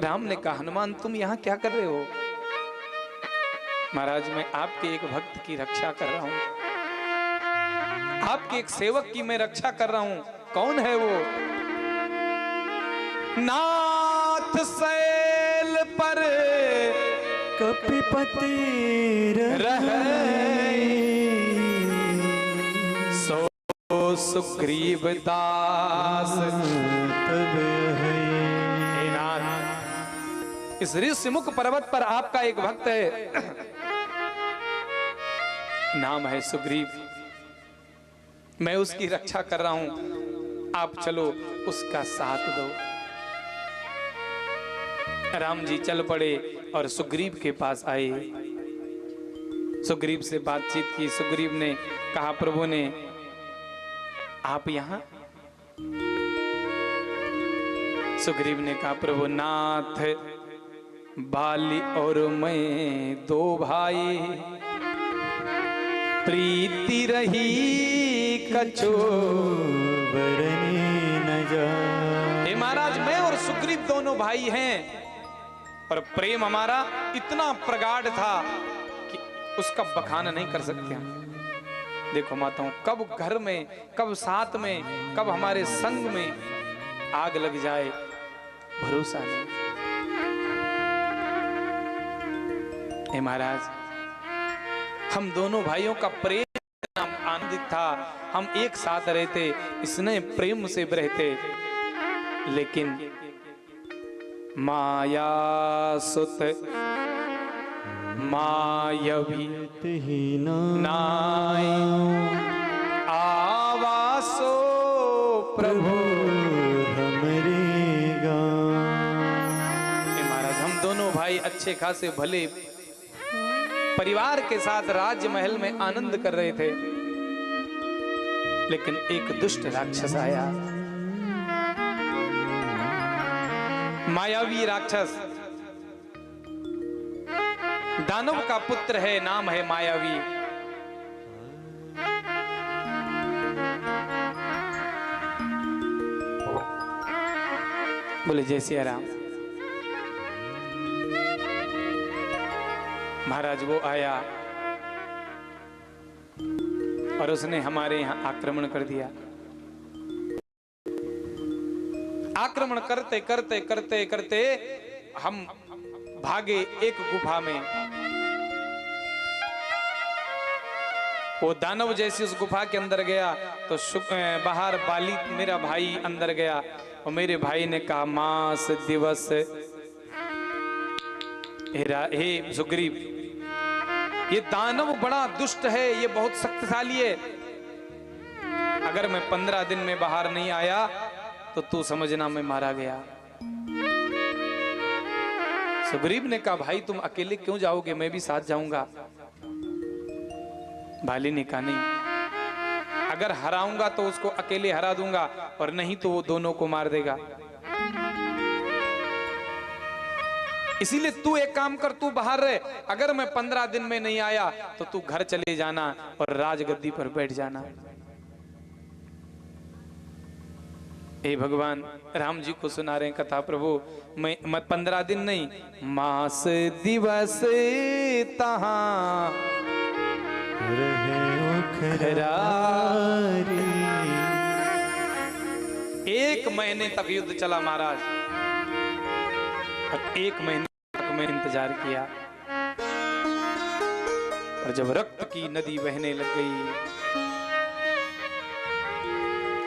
राम ने कहा, हनुमान तुम यहाँ क्या कर रहे हो? महाराज मैं आपके एक भक्त की रक्षा कर रहा हूं, आपके एक सेवक की मैं रक्षा कर रहा हूं। कौन है वो? नाथ सैल पर कपिपति रहे, सो सुग्रीव दास तब है। इस ऋषिमुख पर्वत पर आपका एक भक्त है, नाम है सुग्रीव, मैं उसकी रक्षा कर रहा हूं, आप चलो उसका साथ दो। राम जी चल पड़े और सुग्रीव के पास आए, सुग्रीव से बातचीत की। सुग्रीव ने कहा, प्रभु ने आप यहां? सुग्रीव ने कहा, प्रभु नाथ बाली और मैं दो भाई, प्रीति रही कछो बरने न जा। हे महाराज मैं और सुग्रीव दोनों भाई हैं और प्रेम हमारा इतना प्रगाढ़ था कि उसका बखान नहीं कर सकते हम। देखो माताओं, कब घर में, कब साथ में, कब हमारे संग में आग लग जाए भरोसा नहीं। हे महाराज हम दोनों भाइयों का प्रेम आनंदित था, हम एक साथ रहते, इसने प्रेम से रहते, लेकिन माया सुत मायवी नाय आवासो प्रभु हमरे गाँव। महाराज हम दोनों भाई अच्छे खासे भले परिवार के साथ राज महल में आनंद कर रहे थे, लेकिन एक दुष्ट राक्षस आया, मायावी राक्षस, दानव का पुत्र है, नाम है मायावी। बोले जय सिया राम। महाराज वो आया और उसने हमारे यहां आक्रमण कर दिया। आक्रमण करते करते करते करते हम भागे एक गुफा में। वो दानव जैसे उस गुफा के अंदर गया तो बाहर बाली मेरा भाई अंदर गया और मेरे भाई ने कहा, मास दिवस हे सुग्रीव, ये दानव बड़ा दुष्ट है, ये बहुत शक्तिशाली है, अगर मैं 15 दिन में बाहर नहीं आया तो तू समझना मैं मारा गया। सुग्रीव ने कहा, भाई तुम अकेले क्यों जाओगे, मैं भी साथ जाऊंगा। बाली ने कहा, नहीं, अगर हराऊंगा तो उसको अकेले हरा दूंगा और नहीं तो वो दोनों को मार देगा, इसीलिए तू एक काम कर, तू बाहर रह, अगर मैं 15 दिन में नहीं आया तो तू घर चले जाना और राजगद्दी पर बैठ जाना। हे भगवान राम जी को सुना रहे हैं कथा, प्रभु मैं 15 दिन नहीं, मास दिवस तहां खरारी। 1 महीने तक युद्ध चला महाराज, और 1 महीने तक मैं इंतजार किया, और जब रक्त की नदी बहने लग गई,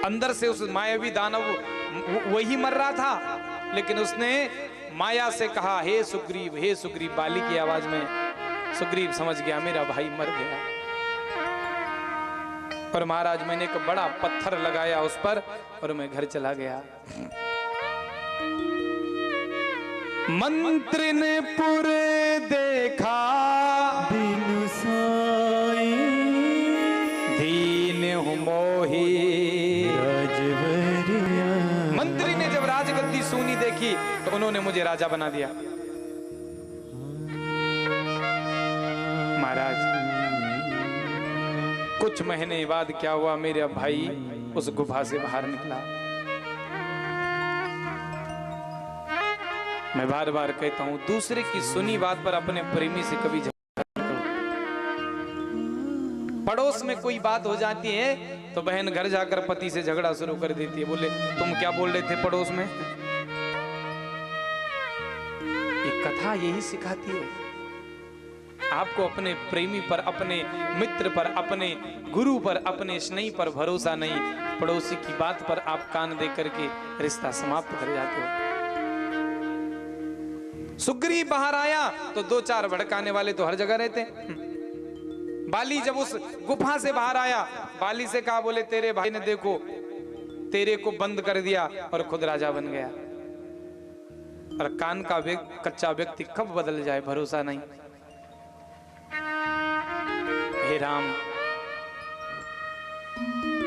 अंदर से उस मायावी दानव वही मर रहा था, लेकिन उसने माया से कहा, हे सुग्रीव, बाली की आवाज में। सुग्रीव समझ गया मेरा भाई मर गया, पर महाराज मैंने एक बड़ा पत्थर लगाया उस पर और मैं घर चला गया। मंत्री ने पुरे देखा दिनु साई, दीन मोही राजवरिया। मंत्री ने जब राजगद्दी सूनी देखी तो उन्होंने मुझे राजा बना दिया। महाराज कुछ महीने बाद क्या हुआ, मेरा भाई उस गुफा से बाहर निकला। मैं बार बार कहता हूं, दूसरे की सुनी बात पर अपने प्रेमी से कभी झगड़ा मत करो। पड़ोस में कोई बात हो जाती है तो बहन घर जाकर पति से झगड़ा शुरू कर देती है, बोले तुम क्या बोल रहे थे पड़ोस में। ये कथा यही सिखाती है, आपको अपने प्रेमी पर, अपने मित्र पर, अपने गुरु पर, अपने स्नेही पर भरोसा नहीं, पड़ोसी की बात पर आप कान दे करके रिश्ता समाप्त कर जाते हो। सुग्रीव बाहर आया तो दो चार भड़काने वाले तो हर जगह रहते। बाली जब उस गुफा से बाहर आया, बाली से कहा, बोले तेरे भाई ने देखो तेरे को बंद कर दिया और खुद राजा बन गया। और कान का कच्चा व्यक्ति कब बदल जाए भरोसा नहीं। हे राम,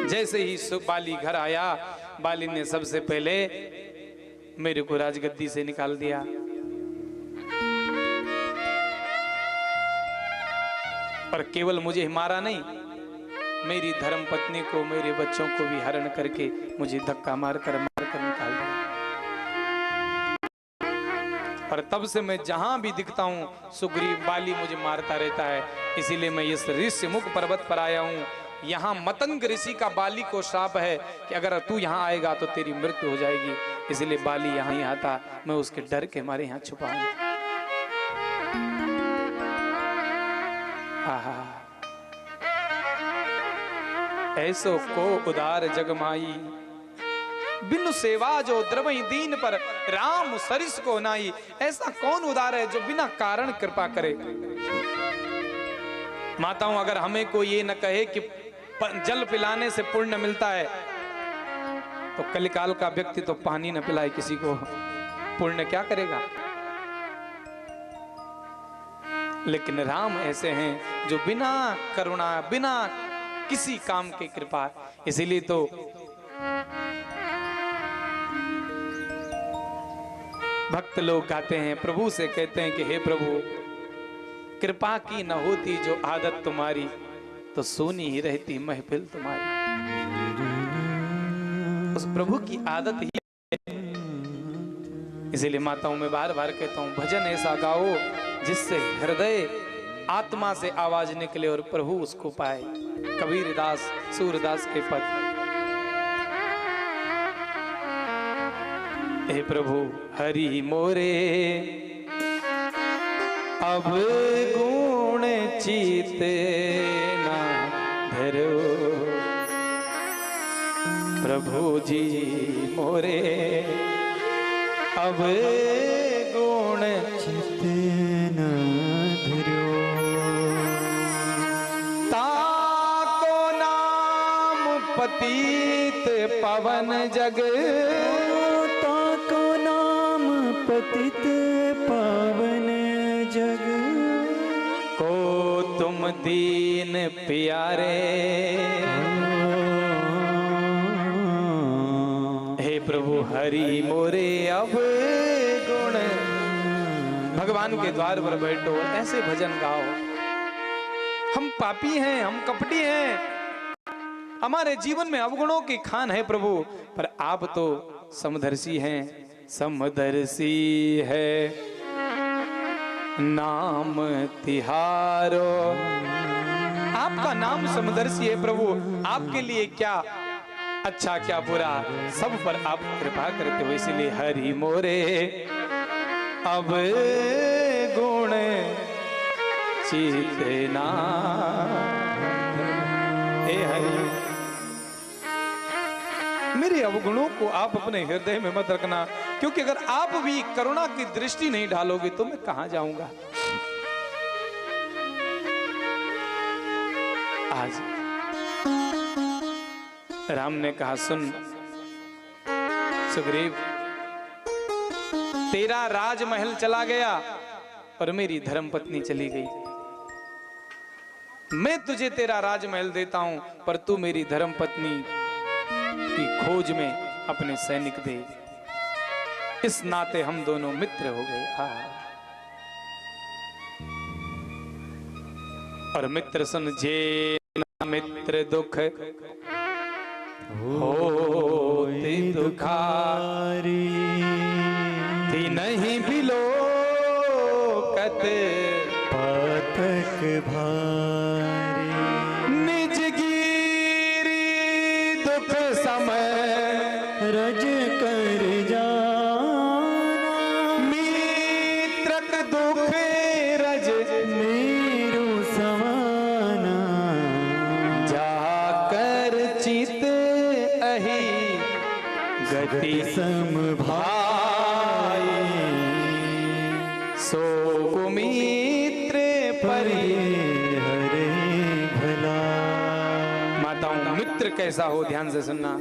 जैसे ही बाली घर आया, बाली ने सबसे पहले मेरे को राजगद्दी से निकाल दिया। और केवल मुझे मारा नहीं, मेरी धर्म पत्नी को, मेरे बच्चों को भी हरण करके मुझे धक्का मारकर निकाल दिया। और तब से मैं जहां भी दिखता हूं सुग्रीव बाली मुझे मारता रहता है। इसीलिए मैं इस ऋष्यमुख पर्वत पर आया हूं। यहाँ मतंग ऋषि का बाली को श्राप है कि अगर तू यहाँ आएगा तो तेरी मृत्यु हो जाएगी। इसलिए बाली यहाँ ही आता, मैं उसके डर के मारे यहाँ छुपा हूं। ऐसो को उदार जगमाई, बिनु सेवा जो द्रवई दीन पर, राम सरिस को नाई। ऐसा कौन उदार है जो बिना कारण कृपा करे। माताओं, अगर हमें कोई ये न कहे कि जल पिलाने से पुण्य मिलता है, तो कलिकाल का व्यक्ति तो पानी न पिलाए किसी को, पुण्य क्या करेगा। लेकिन राम ऐसे हैं जो बिना करुणा, बिना किसी काम की कृपा। इसीलिए तो भक्त लोग गाते हैं, प्रभु से कहते हैं कि हे प्रभु, कृपा की न होती जो आदत तुम्हारी, तो सोनी ही रहती महफिल तुम्हारी। उस प्रभु की आदत ही है। इसीलिए माताओं में बार बार कहता हूं, भजन ऐसा गाओ जिससे हृदय आत्मा से आवाज निकले और प्रभु उसको पाए। कबीर दास, सूरदास के पद। हे प्रभु हरि मोरे अब गुण चीते ना धरो, प्रभु जी मोरे अब गुण चिते न धरो। ताको नाम पतित पवन जग, ताको नाम पतित पावन जग, को तुम दीन प्यारे। हे प्रभु हरि मोरे अब गुण। भगवान के द्वार पर बैठो, ऐसे भजन गाओ। हम पापी हैं, हम कपटी हैं, हमारे जीवन में अवगुणों की खान है प्रभु, पर आप तो समदर्शी हैं, समदर्शी है नाम तिहारो। आपका नाम समदर्शी है प्रभु, आपके लिए क्या अच्छा क्या बुरा, सब पर आप कृपा करते हो। इसलिए हरि मोरे अब गुण चेतना। हे हरि, मेरे अवगुणों को आप अपने हृदय में मत रखना, क्योंकि अगर आप भी करुणा की दृष्टि नहीं डालोगे तो मैं कहां जाऊंगा। आज राम ने कहा, सुन सुग्रीव, तेरा राजमहल चला गया और मेरी धर्मपत्नी चली गई। मैं तुझे तेरा राजमहल देता हूं, पर तू मेरी धर्मपत्नी की खोज में अपने सैनिक दे। इस नाते हम दोनों मित्र हो गए। और मित्र सुन, जे मित्र दुख होते दुखारी, थी नहीं भी पातक भारी। निज गिरी दुख समय रज कर जाना। मित्रक दुख रज मेरु समाना। जाकर चित अहि गति सम भाई। सो कुमित्र परि हरे भला। माताओं, मित्र कैसा हो ध्यान से सुनना।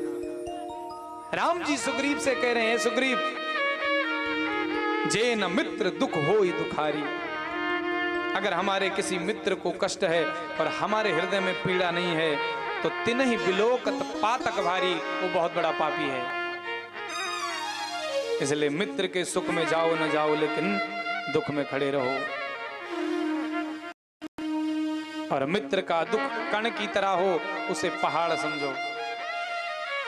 राम जी सुग्रीव से कह रहे हैं, सुग्रीव जे न मित्र दुख होई दुखारी। अगर हमारे किसी मित्र को कष्ट है और हमारे हृदय में पीड़ा नहीं है तो तिन्हि बिलोकत पातक भारी, वो बहुत बड़ा पापी है। इसलिए मित्र के सुख में जाओ न जाओ, लेकिन दुख में खड़े रहो। और मित्र का दुख कण की तरह हो, उसे पहाड़ समझो।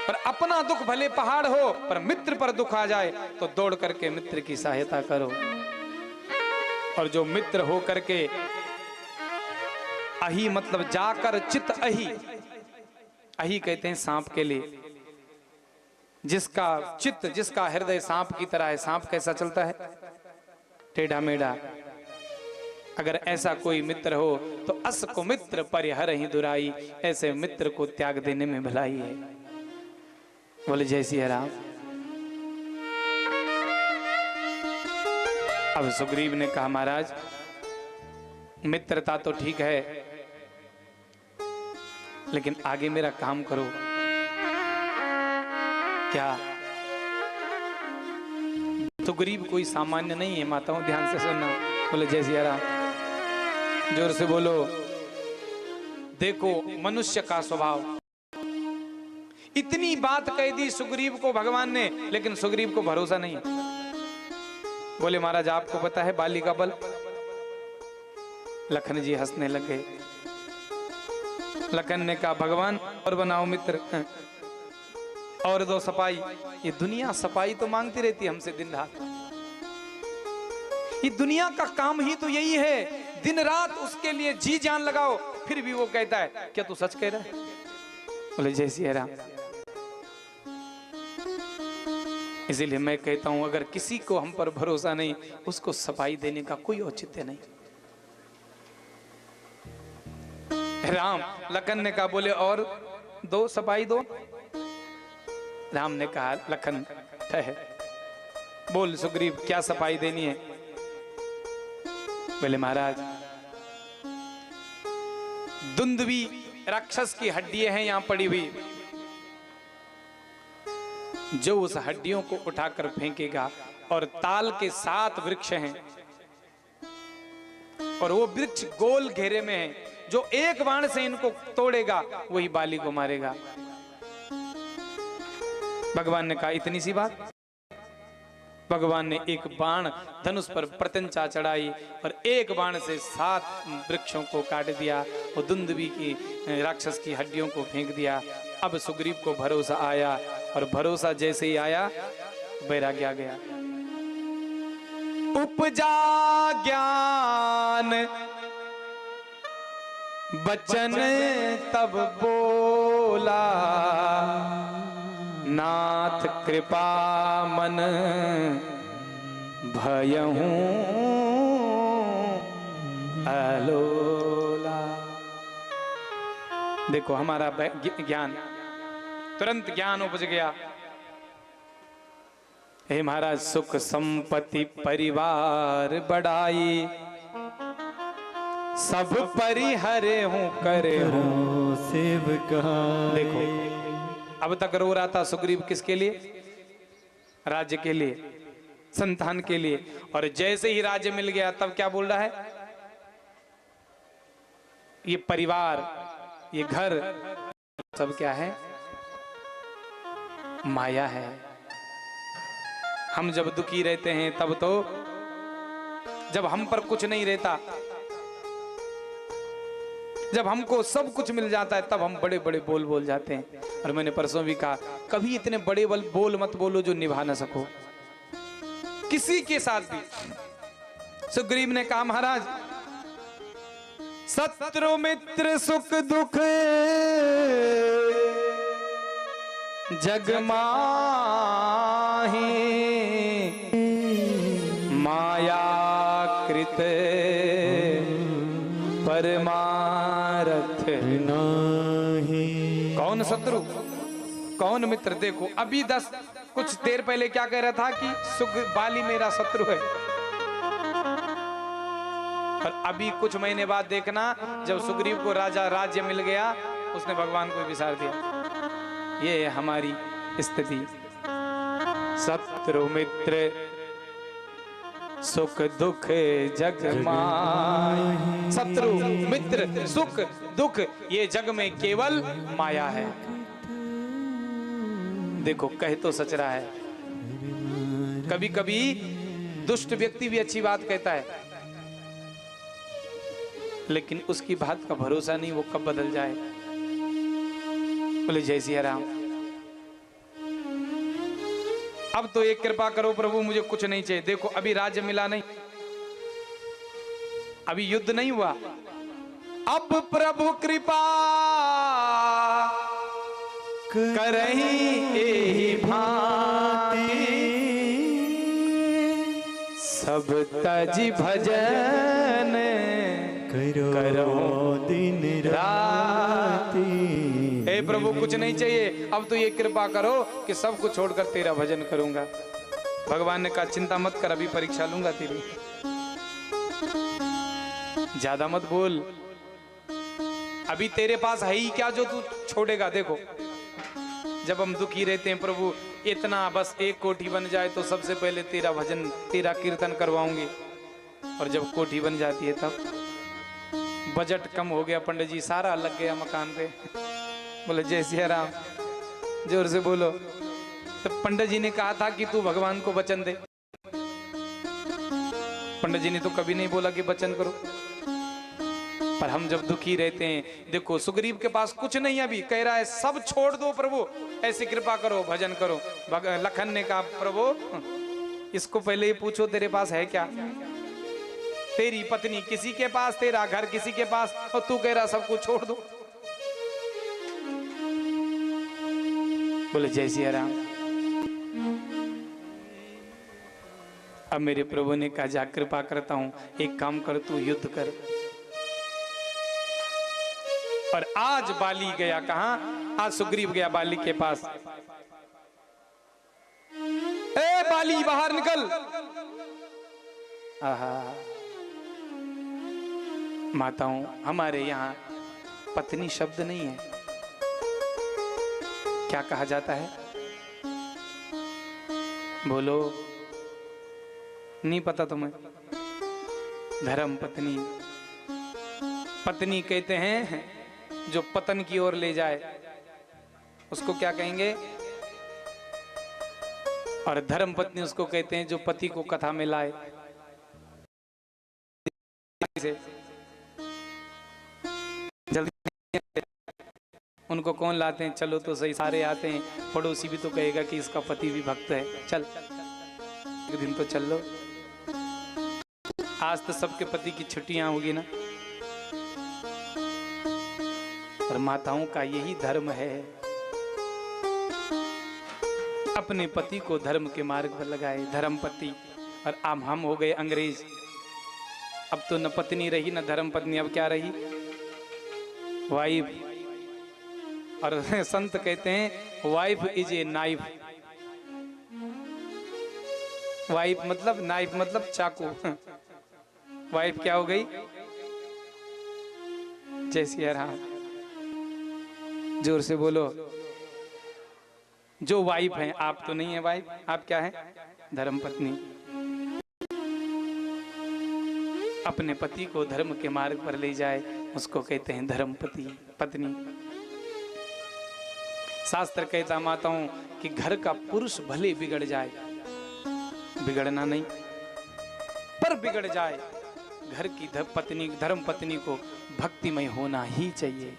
पर अपना दुख भले पहाड़ हो, पर मित्र पर दुख आ जाए तो दौड़ करके मित्र की सहायता करो। और जो मित्र हो करके अही मतलब जाकर चित अही, अही कहते हैं सांप के लिए। जिसका चित्त, जिसका हृदय सांप की तरह है। सांप कैसा चलता है? टेढ़ा मेढ़ा। अगर ऐसा कोई मित्र हो तो अस को मित्र परिहर ही दुराई। ऐसे मित्र को त्याग देने में भलाई है। बोले जय सिया राम। अब सुग्रीव ने कहा, महाराज मित्रता तो ठीक है, लेकिन आगे मेरा काम करो। क्या? सुग्रीव कोई सामान्य नहीं है माताओं, ध्यान से सुनना। बोले जय सिया राम, जोर से बोलो। देखो मनुष्य का स्वभाव, इतनी बात कह दी सुग्रीव को भगवान ने, लेकिन सुग्रीव को भरोसा नहीं। बोले महाराज आपको पता है बाली का बल? लखन जी हंसने लगे। लखन ने कहा भगवान और बनाओ मित्र, और दो सपाई। ये दुनिया सपाई तो मांगती रहती है हमसे दिन रात। ये दुनिया का काम ही तो यही है, दिन रात उसके लिए जी जान लगाओ, फिर भी वो कहता है क्या तू सच कह रहा है? बोले जय सिया राम। इसीलिए मैं कहता हूं, अगर किसी को हम पर भरोसा नहीं, उसको सफाई देने का कोई औचित्य नहीं। राम, लखन ने कहा बोले और दो सफाई दो। राम ने कहा लखन ठहर, बोल सुग्रीव क्या सफाई देनी है? बोले महाराज दुंदवी राक्षस की हड्डियां हैं यहां पड़ी हुई, जो उस हड्डियों को उठाकर फेंकेगा, और ताल के 7 वृक्ष हैं और वो वृक्ष गोल घेरे में है, जो एक बाण से इनको तोड़ेगा वही बाली को मारेगा। भगवान ने कहा इतनी सी बात? भगवान ने एक बाण धनुष पर प्रत्यंचा चढ़ाई और एक बाण से 7 वृक्षों को काट दिया, वो दुंदुभी की राक्षस की हड्डियों को फेंक दिया। अब सुग्रीव को भरोसा आया, और भरोसा जैसे ही आया वैराग्य आ गया। उपजा ज्ञान बचन तब बोला, नाथ कृपा मन भयहूं अलोला। देखो हमारा ज्ञान, तुरंत ज्ञान उपज गया। हे महाराज सुख संपत्ति परिवार बढ़ाई, सब परिहरे हूं करे हूं सेवका। देखो अब तक रो रहा था सुग्रीव किसके लिए? राज्य के लिए, संतान के लिए। और जैसे ही राज्य मिल गया तब क्या बोल रहा है? ये परिवार, ये घर सब क्या है? माया है। हम जब दुखी रहते हैं तब तो, जब हम पर कुछ नहीं रहता, जब हमको सब कुछ मिल जाता है तब हम बड़े बड़े बोल बोल जाते हैं। और मैंने परसों भी कहा कभी इतने बड़े बोल मत बोलो जो निभा ना सको, किसी के साथ भी। सुग्रीव ने कहा महाराज, शत्रु मित्र सुख दुख जग माही, माया कृत परमारथ नाही। कौन शत्रु कौन मित्र? देखो अभी कुछ देर पहले क्या कह रहा था कि बाली मेरा शत्रु है, और अभी कुछ महीने बाद देखना जब सुग्रीव को राजा राज्य मिल गया, उसने भगवान को विसार दिया। ये है हमारी स्थिति। शत्रु मित्र सुख दुख जग माया। शत्रु मित्र सुख दुख ये जग में केवल माया है। देखो कह तो सच रहा है। कभी कभी दुष्ट व्यक्ति भी अच्छी बात कहता है, लेकिन उसकी बात का भरोसा नहीं, वो कब बदल जाए। बोले जय सिया राम। अब तो एक कृपा करो प्रभु, मुझे कुछ नहीं चाहिए। देखो अभी राज्य मिला नहीं, अभी युद्ध नहीं हुआ। अब प्रभु कृपा करही एहि भांति, सब तज भजन करो दिन राति। हे प्रभु कुछ नहीं चाहिए, अब तो ये कृपा करो कि सब कुछ छोड़कर तेरा भजन करूंगा। भगवान ने कहा चिंता मत कर, अभी परीक्षा लूंगा तेरी, ज्यादा मत बोल। अभी तेरे पास है ही क्या जो तू छोड़ेगा। देखो जब हम दुखी रहते हैं, प्रभु इतना बस एक कोठी बन जाए तो सबसे पहले तेरा भजन तेरा कीर्तन करवाऊंगी, और जब कोठी बन जाती है तब बजट कम हो गया, पंडित जी सारा लग गया मकान पे। बोले जय सिया राम, जोर से बोलो। तो पंडित जी ने कहा था कि तू भगवान को वचन दे। पंडित जी ने तो कभी नहीं बोला कि वचन करो, पर हम जब दुखी रहते हैं, देखो सुग्रीव के पास कुछ नहीं, अभी कह रहा है सब छोड़ दो प्रभु, ऐसी कृपा करो भजन करो। लखन ने कहा प्रभु इसको पहले ही पूछो तेरे पास है क्या। तेरी पत्नी किसी के पास, तेरा घर किसी के पास, और तू कह रहा सब कुछ छोड़ दो। बोले जय सिया राम। अब मेरे प्रभु ने कहा जा कृपा करता हूं, एक काम कर तू युद्ध कर। और आज बाली गया कहां? आज सुग्रीव गया बाली के पास। ए बाली बाहर निकल। आहा माताओं, हमारे यहाँ पत्नी शब्द नहीं है, क्या कहा जाता है? बोलो, नहीं पता तुम्हें? धर्म पत्नी। पत्नी कहते हैं जो पतन की ओर ले जाए, उसको क्या कहेंगे? और धर्म पत्नी उसको कहते हैं जो पति को कथा में लाए। जल्दी उनको कौन लाते हैं? चलो तो सही, सारे आते हैं। पड़ोसी भी तो कहेगा कि इसका पति भी भक्त है, चल एक दिन तो चल लो। आज तो सबके पति की छुट्टियां होगी ना। और माताओं का यही धर्म है, अपने पति को धर्म के मार्ग पर लगाए, धर्म पति। और अब हम हो गए अंग्रेज, अब तो न पत्नी रही न धर्म पत्नी, अब क्या रही? वाइफ। और संत कहते हैं wife is a knife. Wife मतलब नाइफ मतलब चाकू। वाइफ क्या हो गई? जय सिया राम, जोर से बोलो। जो वाइफ हैं, आप तो नहीं है वाइफ, आप क्या है? धर्म पत्नी। अपने पति को धर्म के मार्ग पर ले जाए, उसको कहते हैं धर्म पत्नी। शास्त्र कहता माताओं कि घर का पुरुष भले बिगड़ जाए, बिगड़ना नहीं पर बिगड़ जाए, घर की धर्म पत्नी को भक्तिमय होना ही चाहिए।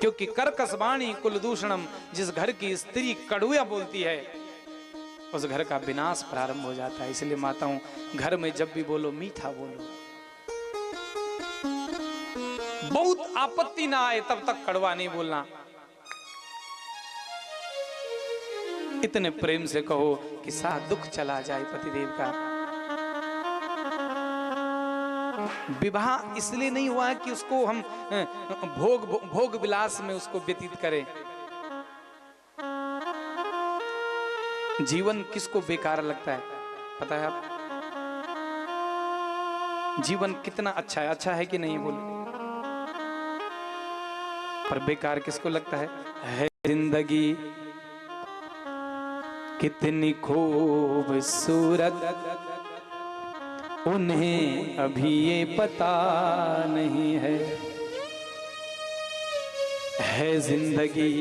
क्योंकि कर्कश वाणी कुल दूषणम, जिस घर की स्त्री कड़ुआ बोलती है उस घर का विनाश प्रारंभ हो जाता है। इसलिए माताओं, घर में जब भी बोलो मीठा बोलो, बहुत आपत्ति ना आए तब तक कड़वा नहीं बोलना। इतने प्रेम से कहो कि सारा दुख चला जाए पतिदेव का। विवाह इसलिए नहीं हुआ है कि उसको हम भोग विलास में उसको व्यतीत करें। जीवन किसको बेकार लगता है पता है आप? जीवन कितना अच्छा है कि नहीं बोलो? पर बेकार किसको लगता है जिंदगी कितनी खूबसूरत, उन्हें अभी ये पता नहीं है जिंदगी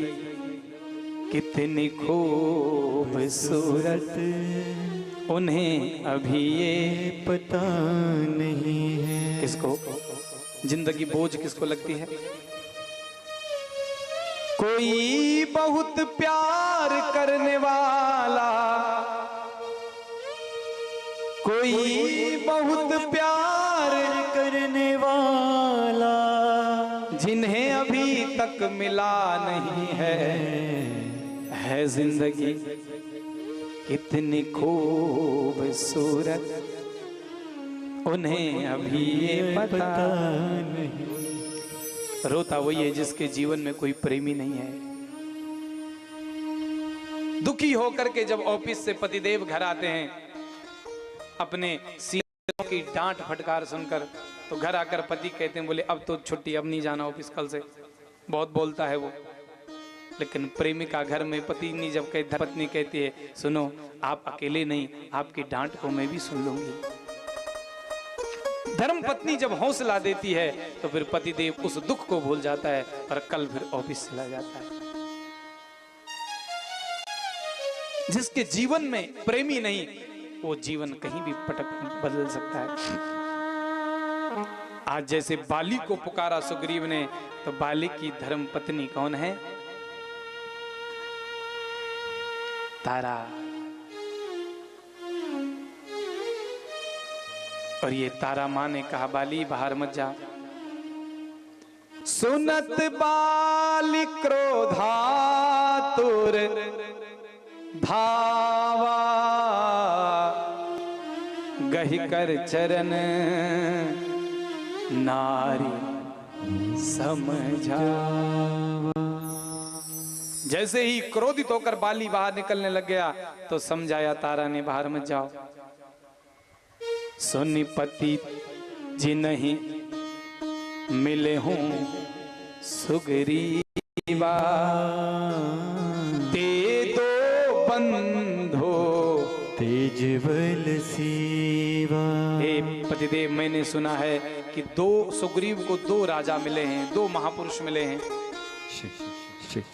कितनी खूबसूरत, उन्हें अभी ये पता नहीं है। किसको जिंदगी बोझ किसको लगती है? कोई बहुत प्यार करने वाला, कोई बहुत प्यार करने वाला, जिन्हें अभी तक मिला नहीं है जिंदगी कितनी खूबसूरत, उन्हें अभी ये पता नहीं। रोता वही है जिसके जीवन में कोई प्रेमी नहीं है। दुखी होकर के जब ऑफिस से पतिदेव घर आते हैं, अपने सीनियरों की डांट फटकार सुनकर, तो घर आकर पति कहते हैं, बोले अब तो छुट्टी, अब नहीं जाना ऑफिस कल से। बहुत बोलता है वो। लेकिन प्रेमिका घर में पत्नी जब पत्नी कहती है, सुनो आप अकेले नहीं, आपकी डांट को मैं भी सुन लूंगी। धर्म पत्नी जब हौसला देती है तो फिर पतिदेव उस दुख को भूल जाता है और कल फिर ऑफिस चला जाता है। जिसके जीवन में प्रेमी नहीं, वो जीवन कहीं भी बदल सकता है। आज जैसे बाली को पुकारा सुग्रीव ने, तो बाली की धर्म पत्नी कौन है? तारा। और ये तारा माँ ने कहा, बाली बाहर मत जा। सुनत बाली क्रोधातुर धावा, गहि कर चरण नारी समझा। जैसे ही क्रोधित होकर बाली बाहर निकलने लग गया तो समझाया तारा ने, बाहर मत जाओ। सुनि पति जी नहीं मिले हूं सुग्रीवा, ते दो बंधो तेज बल सीवा। हे पतिदेव, मैंने सुना है कि सुग्रीव को 2 राजा मिले हैं, 2 महापुरुष मिले हैं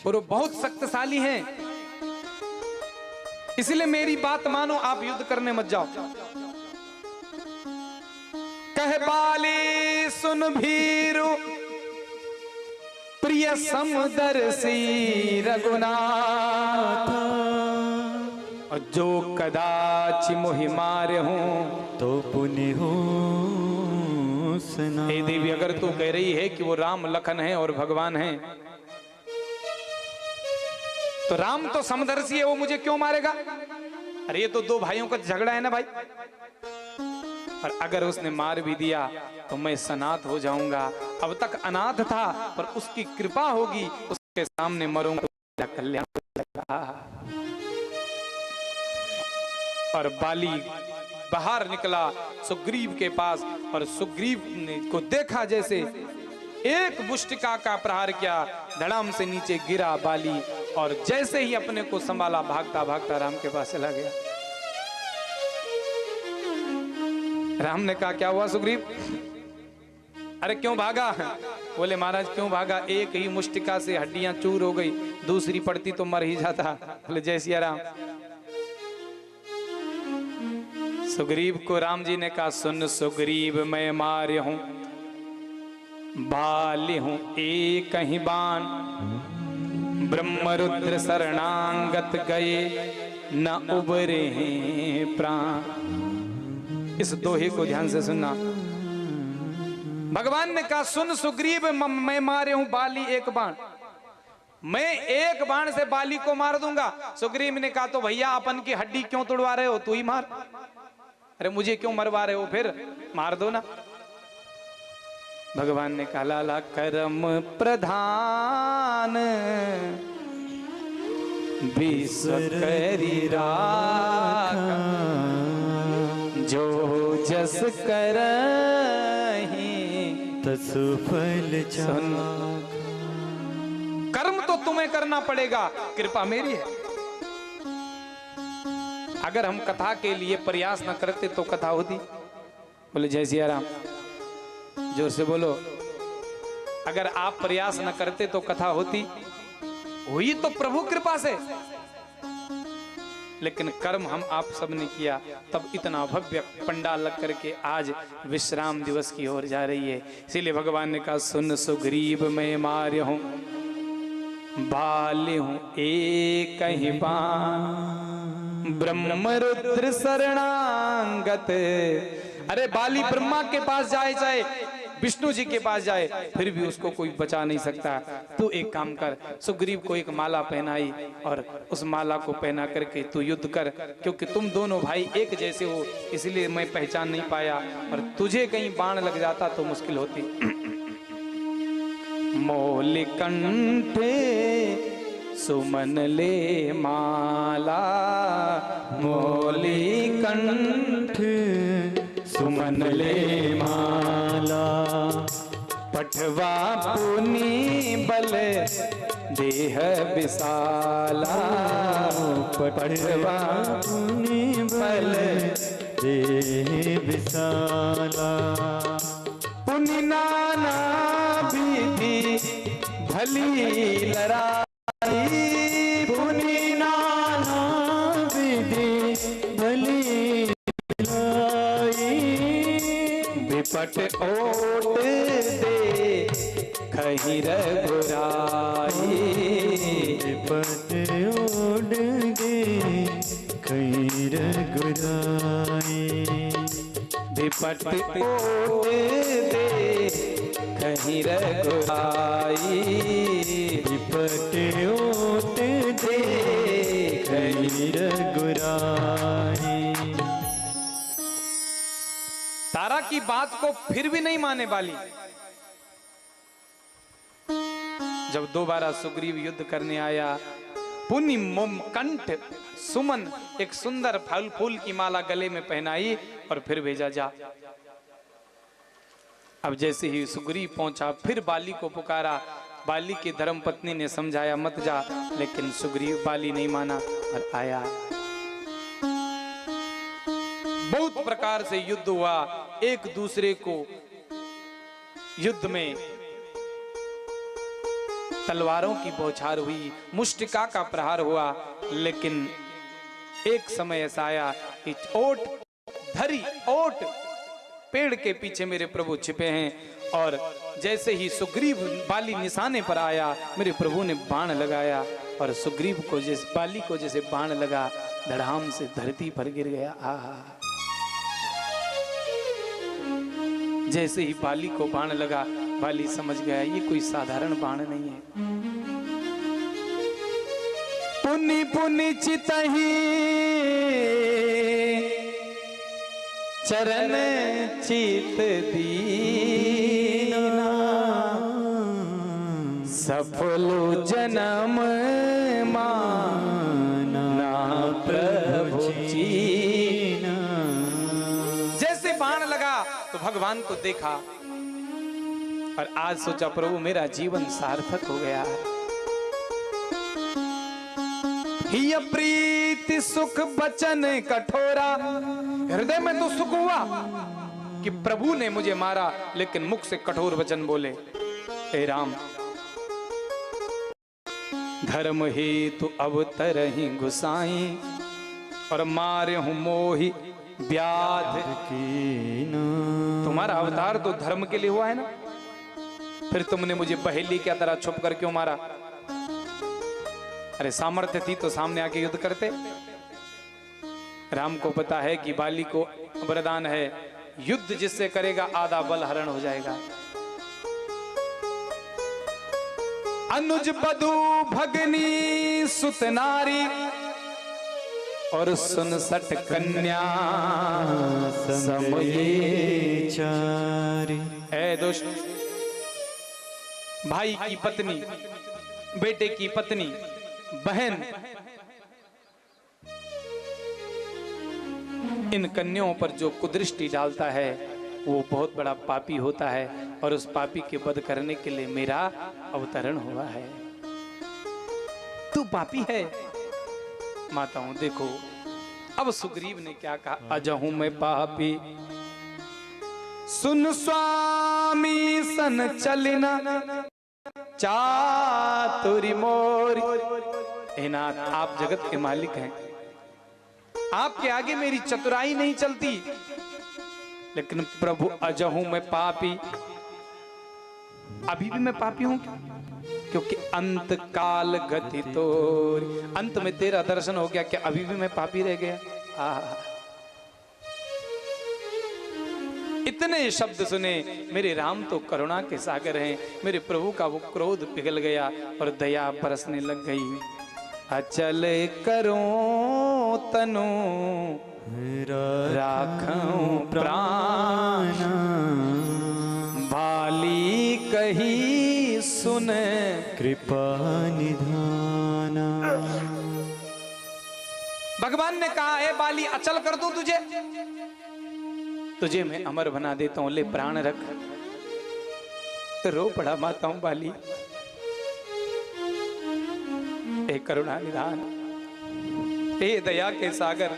और वो बहुत शक्तिशाली हैं। इसलिए मेरी बात मानो, आप युद्ध करने मत जाओ। कह बाली सुन भीरु प्रिय समदर्शी रघुनाथ, और जो कदाच मोहि मारे हूं तो पुण्य हो सना। हे देवी, अगर तू कह रही है कि वो राम लखन है और भगवान है, तो राम तो समदर्शी है, वो मुझे क्यों मारेगा? अरे ये तो 2 भाइयों का झगड़ा है ना भाई। और अगर उसने मार भी दिया तो मैं सनाथ हो जाऊंगा। अब तक अनाथ था, पर उसकी कृपा होगी, उसके सामने मरूंगा, कल्याण होगा। और बाली बाहर निकला सुग्रीव के पास, और सुग्रीव ने को देखा, जैसे एक मुष्टिका का प्रहार किया, धड़ाम से नीचे गिरा बाली, और जैसे ही अपने को संभाला, भागता भागता राम के पास चला गया। राम ने कहा, क्या हुआ सुग्रीव? अरे क्यों भागा? बोले महाराज क्यों भागा? एक ही मुष्टिका से हड्डियां चूर हो गई, दूसरी पड़ती तो मर ही जाता। बोले जय सिया राम। सुग्रीव को राम जी ने कहा, सुन सुग्रीव, मैं मारे हूं बाली हूं एक ही बाण, ब्रह्म रुद्र शरणांगत गए, न उबरे हैं प्राण। इस दोहे को ध्यान से सुनना। भगवान ने कहा, सुन सुग्रीव, मैं मारे हूं बाली एक बाण, मैं एक बाण से बाली को मार दूंगा। सुग्रीव ने कहा, तो भैया अपन की हड्डी क्यों तोड़वा रहे हो, तू ही मार। अरे मुझे क्यों मरवा रहे हो, फिर मार दो ना। भगवान ने कहा, लाला कर्म प्रधान विश्व करी राखा, जो जस करहि तसु फल सुन। कर्म तो तुम्हें करना पड़ेगा, कृपा मेरी है। अगर हम कथा के लिए प्रयास न करते तो कथा होती। बोले जय सिया राम, जोर से बोलो। अगर आप प्रयास न करते तो कथा होती, हुई तो प्रभु कृपा से। लेकिन कर्म हम आप सब ने किया, तब इतना भव्य पंडाल लग करके आज विश्राम दिवस की ओर जा रही है। इसीलिए भगवान ने कहा, सुन सुग्रीव मैं मार्य हूं बाल्य हूं एक ही बाण, ब्रह्म रुद्र शरणांगत। अरे बाली ब्रह्मा के पास जाए, चाहे विष्णु जी के पास जाए, फिर भी उसको कोई बचा नहीं सकता। तू एक काम कर, सुग्रीव को एक माला पहनाई और उस माला को पहना करके तू युद्ध कर, क्योंकि तुम दोनों भाई एक जैसे हो, इसलिए मैं पहचान नहीं पाया, और तुझे कहीं बाण लग जाता तो मुश्किल होती। मौलि कंठे सुमन ले माला, मौलि कंठ सुमन ले माला, पठवा पुनि बल देह विशाला, पठवा पुनि बल देह विशाला, पुनि नाना विधि भली लड़ाई, पुनि नाना विधि भली लाई, विपट ओट दे खही रघुराई, विपट ओढ़ दे खैर गुराई, विपट ओट दे खही रघुराई, विपट ओट दे खैर गुराई। तारा की बात को फिर भी नहीं माने वाली। जब दोबारा सुग्रीव युद्ध करने आया, पुनि मोम कंठ सुमन, एक सुंदर फल फूल की माला गले में पहनाई और फिर भेजा जा। अब जैसे ही सुग्रीव पहुंचा, फिर बाली को पुकारा। बाली की धर्म पत्नी ने समझाया मत जा, लेकिन सुग्रीव बाली नहीं माना और आया। बहुत प्रकार से युद्ध हुआ, एक दूसरे को युद्ध में तलवारों की बौछार हुई, मुष्टिका का प्रहार हुआ। लेकिन एक समय ऐसा आया कि ओट धरी, ओट पेड़ के पीछे मेरे प्रभु छिपे हैं, और जैसे ही सुग्रीव बाली निशाने पर आया, मेरे प्रभु ने बाण लगाया और सुग्रीव को जैसे बाली को जैसे बाण लगा, धड़ाम से धरती पर गिर गया। आहा, जैसे ही बाली को बाण लगा, बाली समझ गया ये कोई साधारण बाण नहीं है। पुनि पुनि चितहि चरण चित दीना, सफलो जन्म माना प्रभु चीना। जैसे बाण लगा तो भगवान को देखा और आज सोचा प्रभु मेरा जीवन सार्थक हो गया है। ही प्रीति सुख बचन कठोरा, हृदय में तो सुख हुआ कि प्रभु ने मुझे मारा, लेकिन मुख से कठोर वचन बोले, हे राम धर्म हेतु अवतरहि गुसाई, और मारे हूं मोहि व्याध कीना। तुम्हारा अवतार तो धर्म के लिए हुआ है ना, फिर तुमने मुझे बहेली की तरह छुप कर क्यों मारा? अरे सामर्थ्य थी तो सामने आके युद्ध करते। राम को पता है कि बाली को वरदान है, युद्ध जिससे करेगा आधा बल हरण हो जाएगा। अनुज बधू भगनी सुत नारी और 67 कन्या समये चारी। ऐ दुष्ट, भाई की पत्नी, बेटे की पत्नी, बहन, इन कन्याओं पर जो कुदृष्टि डालता है वो बहुत बड़ा पापी होता है, और उस पापी के वध करने के लिए मेरा अवतरण हुआ है। तू पापी है। माताओं देखो, अब सुग्रीव ने क्या कहा, अजहूं मैं पापी सुन स्वामी सन चलना चातुरी मोरी। हे नाथ, आप जगत के मालिक हैं, आपके आगे मेरी चतुराई नहीं चलती। लेकिन प्रभु अजहूं मैं पापी, अभी भी मैं पापी हूं क्योंकि अंत काल गति तोरी। अंत में तेरा दर्शन हो गया, क्या अभी भी मैं पापी रह गया? इतने शब्द सुने, मेरे राम तो करुणा के सागर हैं। मेरे प्रभु का वो क्रोध पिघल गया और दया बरसने लग गई। अचल करो तनु राखूं प्राण, बाली कही सुन कृपा निधाना। भगवान ने कहा, है बाली अचल कर दूं तुझे, तुझे मैं अमर बना देता हूं, ले प्राण रख। तो रो पड़ा माताओं बाली। हे करुणा निधान, हे दया के सागर,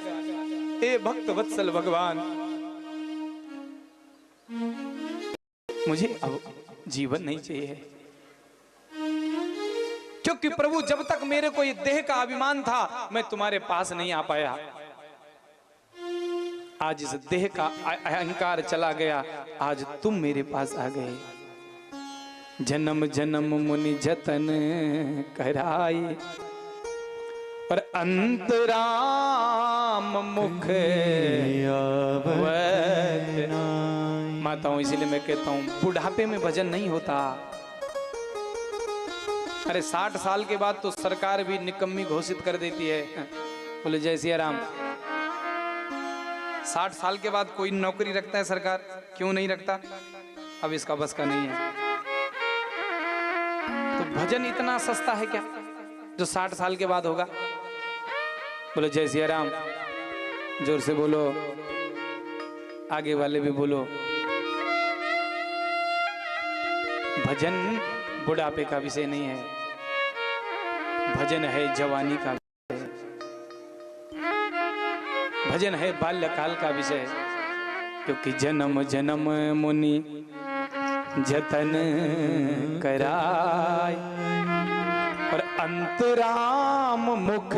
हे भक्त वत्सल भगवान, मुझे अब जीवन नहीं चाहिए। क्योंकि प्रभु जब तक मेरे को ये देह का अभिमान था, मैं तुम्हारे पास नहीं आ पाया। आज इस देह का अहंकार चला गया, आज तुम मेरे पास आ गए। जन्म जन्म मुनि जतन कराई, और अंतराम मुख माताओं, इसीलिए मैं कहता हूं बुढ़ापे में भजन नहीं होता। अरे 60 साल के बाद तो सरकार भी निकम्मी घोषित कर देती है। बोले जय सिया राम। 60 साल के बाद कोई नौकरी रखता है सरकार? क्यों नहीं रखता? अब इसका बस का नहीं है। तो भजन इतना सस्ता है क्या जो 60 साल के बाद होगा? बोलो जय सिया राम, जोर से बोलो, आगे वाले भी बोलो। भजन बुढ़ापे का विषय नहीं है, भजन है जवानी का विषय, भजन है बाल्यकाल का विषय। क्योंकि जन्म जन्म मुनि जतन कराय, और अंतराम मुख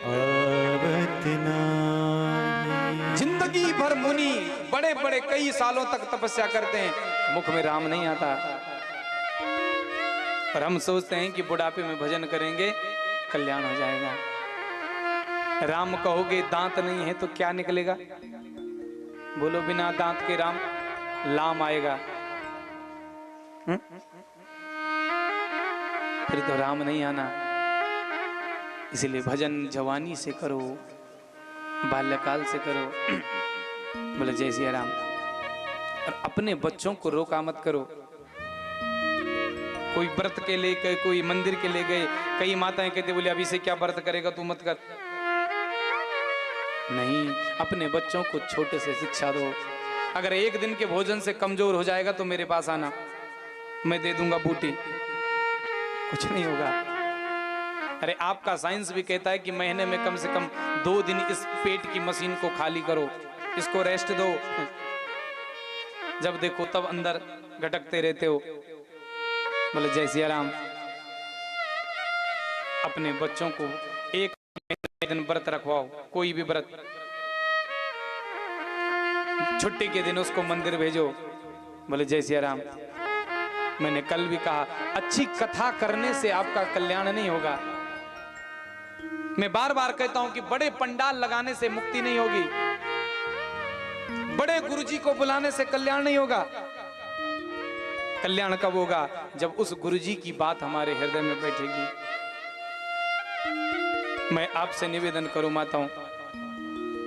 आवत नाही। जिंदगी भर मुनि बड़े बड़े कई सालों तक तपस्या करते हैं, मुख में राम नहीं आता। और हम सोचते हैं कि बुढ़ापे में भजन करेंगे कल्याण हो जाएगा। राम कहोगे दांत नहीं है तो क्या निकलेगा? बोलो बिना दांत के राम, लाम आएगा। फिर तो राम नहीं आना। इसलिए भजन जवानी से करो, बाल्यकाल से करो। बोले जय सिया राम। और अपने बच्चों को रोका मत करो। कोई व्रत के ले गए, कोई मंदिर के ले गए, कई माताएं कहते बोले अभी से क्या व्रत करेगा तू, मत कर। नहीं, अपने बच्चों को छोटे से शिक्षा दो। अगर एक दिन के भोजन से कमजोर हो जाएगा तो मेरे पास आना, मैं दे दूंगा बूटी, कुछ नहीं होगा। अरे आपका साइंस भी कहता है कि महीने में कम से कम 2 दिन इस पेट की मशीन को खाली करो, इसको रेस्ट दो। जब देखो तब अंदर घटकते रहते हो। बोले जय सिया राम। अपने बच्चों को एक दिन व्रत रखवाओ, कोई भी व्रत। छुट्टी के दिन उसको मंदिर भेजो। बोले जय सिया राम। मैंने कल भी कहा, अच्छी कथा करने से आपका कल्याण नहीं होगा। मैं बार बार कहता हूं कि बड़े पंडाल लगाने से मुक्ति नहीं होगी, बड़े गुरुजी को बुलाने से कल्याण नहीं होगा। कल्याण कब होगा? जब उस गुरुजी की बात हमारे हृदय में बैठेगी। मैं आपसे निवेदन करूं माताओं,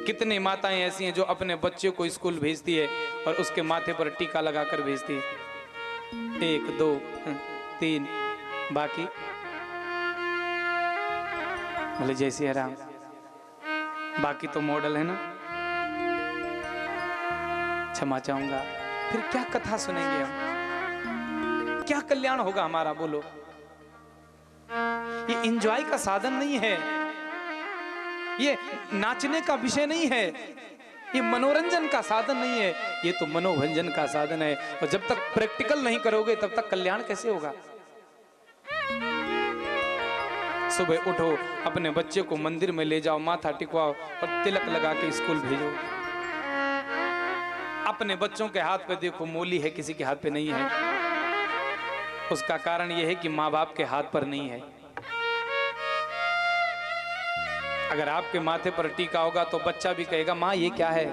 कितनी माताएं ऐसी हैं जो अपने बच्चे को स्कूल भेजती है और उसके माथे पर टीका लगाकर भेजती है, 1 2 3, बाकी बोले जय सिया राम, बाकी तो मॉडल है ना, क्षमा चाहूंगा। फिर क्या कथा सुनेंगे हम? क्या कल्याण होगा हमारा? बोलो। ये एंजॉय का साधन नहीं है, ये नाचने का विषय नहीं है, ये मनोरंजन का साधन नहीं है, ये तो मनोभंजन का साधन है। और जब तक प्रैक्टिकल नहीं करोगे तब तक कल्याण कैसे होगा? सुबह उठो, अपने बच्चे को मंदिर में ले जाओ, माथा टिकवाओ और तिलक लगा के स्कूल भेजो। अपने बच्चों के हाथ पे देखो मोली है, किसी के हाथ पे नहीं है। उसका कारण यह है कि माँ बाप के हाथ पर नहीं है। अगर आपके माथे पर टीका होगा तो बच्चा भी कहेगा माँ ये क्या है,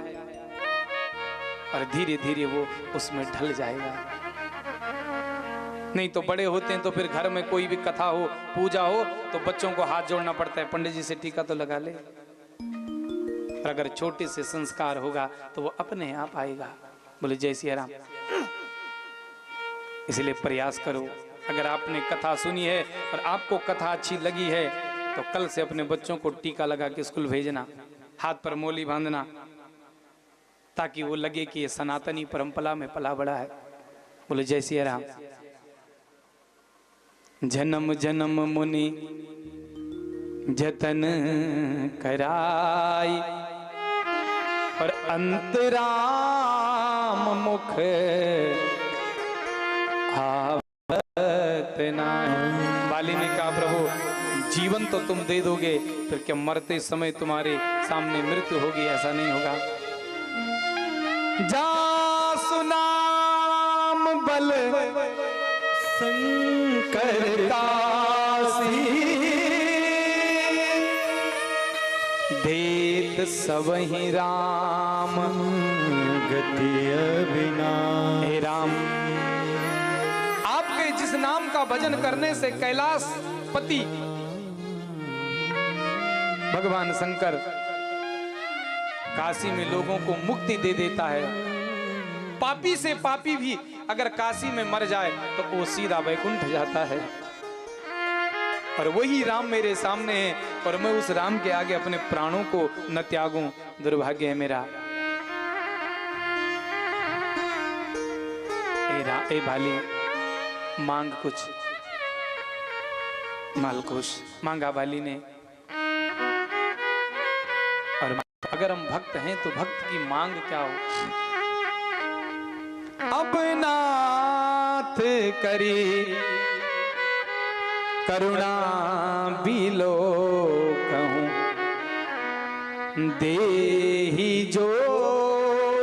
और धीरे धीरे वो उसमें ढल जाएगा। नहीं तो बड़े होते हैं तो फिर घर में कोई भी कथा हो, पूजा हो, तो बच्चों को हाथ जोड़ना पड़ता है, पंडित जी से टीका तो लगा ले। और अगर छोटे से संस्कार होगा तो वो अपने आप आएगा। बोले जय सिया राम। इसलिए प्रयास करो, अगर आपने कथा सुनी है और आपको कथा अच्छी लगी है तो कल से अपने बच्चों को टीका लगा के स्कूल भेजना, हाथ पर मोली बांधना, ताकि वो लगे कि ये सनातनी परंपरा में पला बड़ा है। बोले जय सिया राम। जन्म जन्म मुनि जतन कराई और अंतराम मुख आवत नाहि। बाली ने कहा प्रभु जीवन तो तुम दे दोगे, फिर क्या मरते समय तुम्हारे सामने मृत्यु होगी? ऐसा नहीं होगा। जा सुनाम बल शंकर काशी, देत सबहि राम गति अविनाशी। हे राम, आपके जिस नाम का भजन करने से कैलाश पति भगवान शंकर काशी में लोगों को मुक्ति दे देता है। पापी से पापी भी अगर काशी में मर जाए तो वो सीधा वैकुंठ जाता है। और वही राम मेरे सामने है और मैं उस राम के आगे अपने प्राणों को न त्यागूं, दुर्भाग्य है मेरा। ए भाली, मांग कुछ। मालकुश मांगा बाली ने। और अगर हम भक्त हैं तो भक्त की मांग क्या हो? अब नाथ करी करुणा बिलो कहूं, देहि जो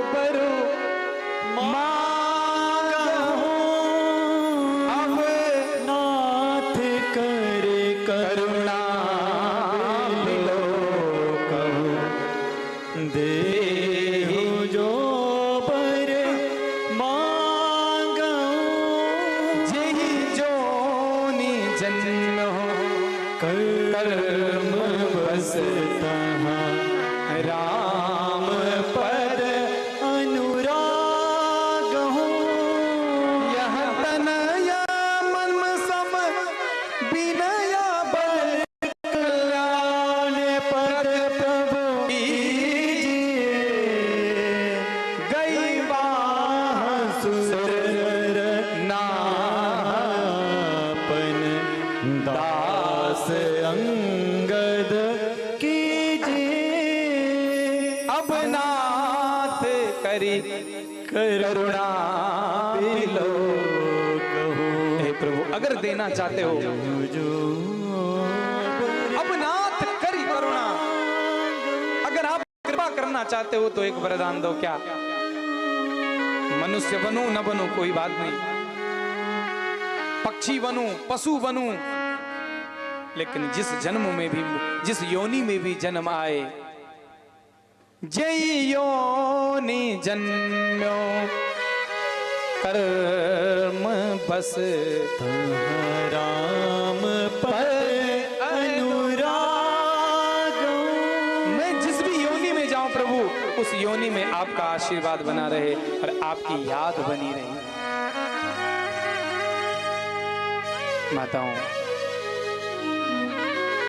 बरु मांगहूं। अब नाथ करे करुणा बिलो कहूं, देहु जो बर मांगहूं। जेहि जोनि जन्म कर्म बस तहाँ राम पर अनुराग हूँ। यह तनया मन सम बिनया बल कल्याण पद प्रभु कीजिए। गई बाह सुर नापन दास अंगद कीजिए। अब नाथ करी करुणा बिलो कहो हे प्रभु, अगर देना चाहते हो जो अब नाथ करी करुणा। अगर आप कृपा करना चाहते हो तो एक वरदान दो। क्या? मनुष्य बनूं न बनूं कोई बात नहीं, पक्षी बनूं, पशु बनूं, लेकिन जिस जन्म में भी, जिस योनि में भी जन्म आए, जय योनि जन्म्यो कर्म बस राम पर अनुराग। मैं जिस भी योनि में जाऊं प्रभु, उस योनि में आपका आशीर्वाद बना रहे और आपकी याद बनी रहे। माताओं,